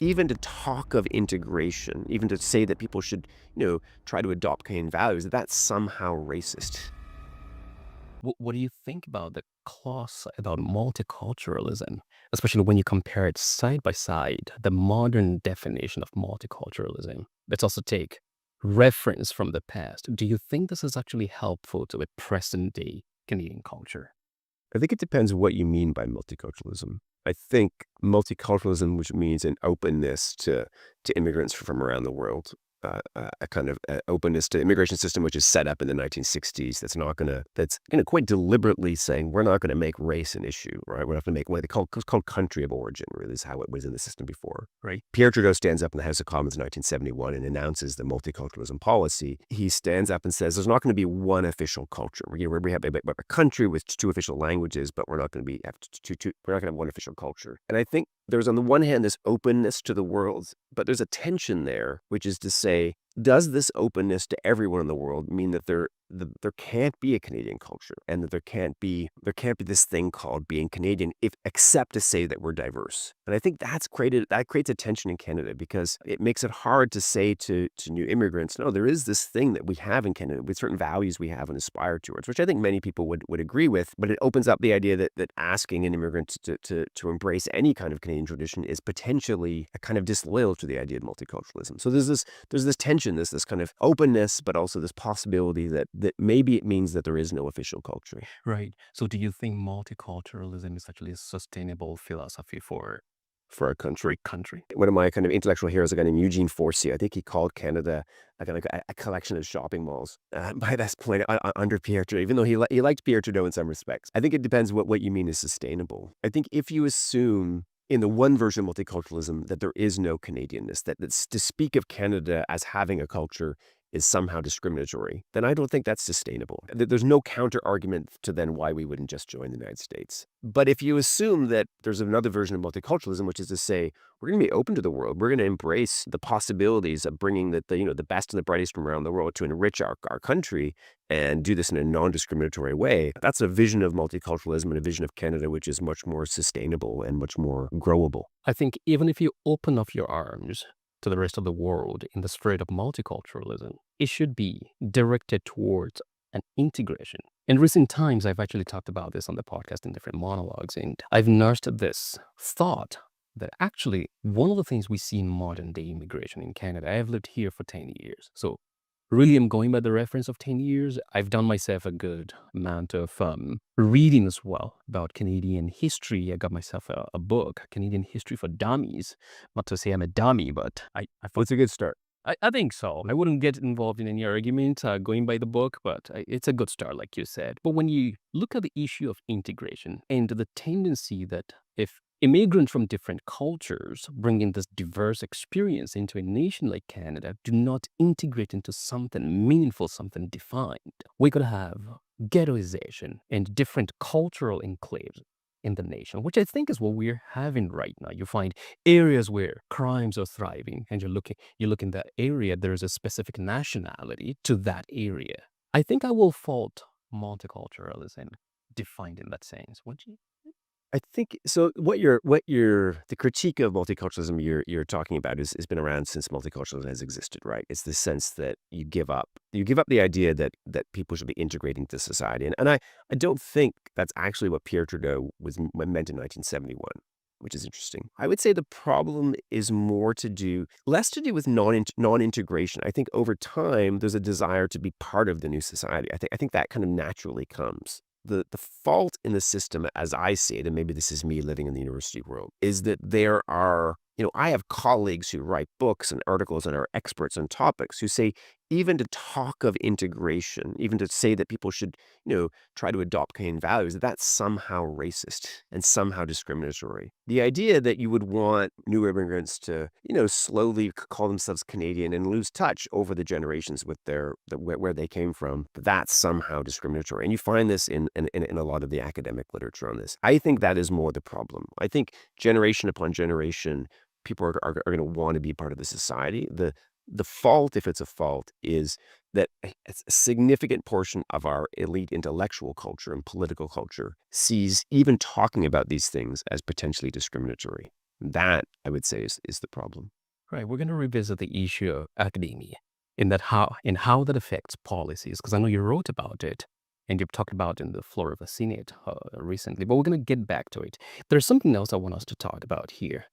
even to talk of integration, even to say that people should, try to adopt Canadian values, that's somehow racist. What do you think about the clause about multiculturalism, especially when you compare it side by side, the modern definition of multiculturalism? Let's also take reference from the past. Do you think this is actually helpful to a present day Canadian culture? I think it depends what you mean by multiculturalism. I think multiculturalism, which means an openness to immigrants from around the world, a kind of openness to immigration system, which is set up in the 1960s. That's quite deliberately saying we're not going to make race an issue, right? We're not going to make what it's called country of origin. Really, is how it was in the system before. Right. Pierre Trudeau stands up in the House of Commons in 1971 and announces the multiculturalism policy. He stands up and says there's not going to be one official culture. We have a country with two official languages, but we're not going to we're not going to have one official culture. And I think there's on the one hand this openness to the world, but there's a tension there, which is to say, does this openness to everyone in the world mean that there can't be a Canadian culture and that there can't be this thing called being Canadian, except to say that we're diverse? And I think that creates a tension in Canada because it makes it hard to say to new immigrants, no, there is this thing that we have in Canada with certain values we have and aspire towards, which I think many people would agree with. But it opens up the idea that asking an immigrant to embrace any kind of Canadian tradition is potentially a kind of disloyal to the idea of multiculturalism. So there's this tension, this kind of openness, but also this possibility that maybe it means that there is no official culture. Right. So do you think multiculturalism is actually a sustainable philosophy for For our country. country? One of my kind of intellectual heroes, a guy named Eugene Forcy, I think he called Canada a collection of shopping malls. By this point, under Pierre Trudeau, even though he liked Pierre Trudeau in some respects. I think it depends what you mean is sustainable. I think if you assume in the one version of multiculturalism that there is no Canadianness, that's to speak of Canada as having a culture is somehow discriminatory, then I don't think that's sustainable. There's no counter argument to then why we wouldn't just join the United States. But if you assume that there's another version of multiculturalism, which is to say, we're going to be open to the world, we're going to embrace the possibilities of bringing the best and the brightest from around the world to enrich our country and do this in a non-discriminatory way, that's a vision of multiculturalism and a vision of Canada which is much more sustainable and much more growable. I think even if you open up your arms to the rest of the world in the spirit of multiculturalism, it should be directed towards an integration. In recent times, I've actually talked about this on the podcast in different monologues, and I've nursed this thought that actually one of the things we see in modern day immigration in Canada, I've lived here for 10 years. So really, I'm going by the reference of 10 years. I've done myself a good amount of reading as well about Canadian history. I got myself a book, Canadian History for Dummies. Not to say I'm a dummy, but I thought It's a good start. I think so. I wouldn't get involved in any argument going by the book, but it's a good start, like you said. But when you look at the issue of integration and the tendency that if immigrants from different cultures bringing this diverse experience into a nation like Canada do not integrate into something meaningful, something defined, we could have ghettoization and different cultural enclaves in the nation, which I think is what we're having right now. You find areas where crimes are thriving, and you look in that area, there is a specific nationality to that area. I think I will fault multiculturalism defined in that sense. Would you? I think so. The critique of multiculturalism you're talking about has been around since multiculturalism has existed, right? It's the sense that you give up the idea that people should be integrating to society, and I don't think that's actually what Pierre Trudeau meant in 1971. Which is interesting. I would say the problem is less to do with non-integration. I think over time there's a desire to be part of the new society. I think that kind of naturally comes. The fault in the system, as I see it, and maybe this is me living in the university world, is that there are, I have colleagues who write books and articles and are experts on topics who say even to talk of integration, even to say that people should, try to adopt Canadian values, that's somehow racist and somehow discriminatory. The idea that you would want new immigrants to, slowly call themselves Canadian and lose touch over the generations with where they came from, that's somehow discriminatory. And you find this in a lot of the academic literature on this. I think that is more the problem. I think generation upon generation, people are going to want to be part of the society. The fault, if it's a fault, is that a significant portion of our elite intellectual culture and political culture sees even talking about these things as potentially discriminatory. That, I would say, is the problem. Right. We're going to revisit the issue of academia in how that affects policies, because I know you wrote about it and you've talked about it in the floor of the Senate recently, but we're going to get back to it. There's something else I want us to talk about here.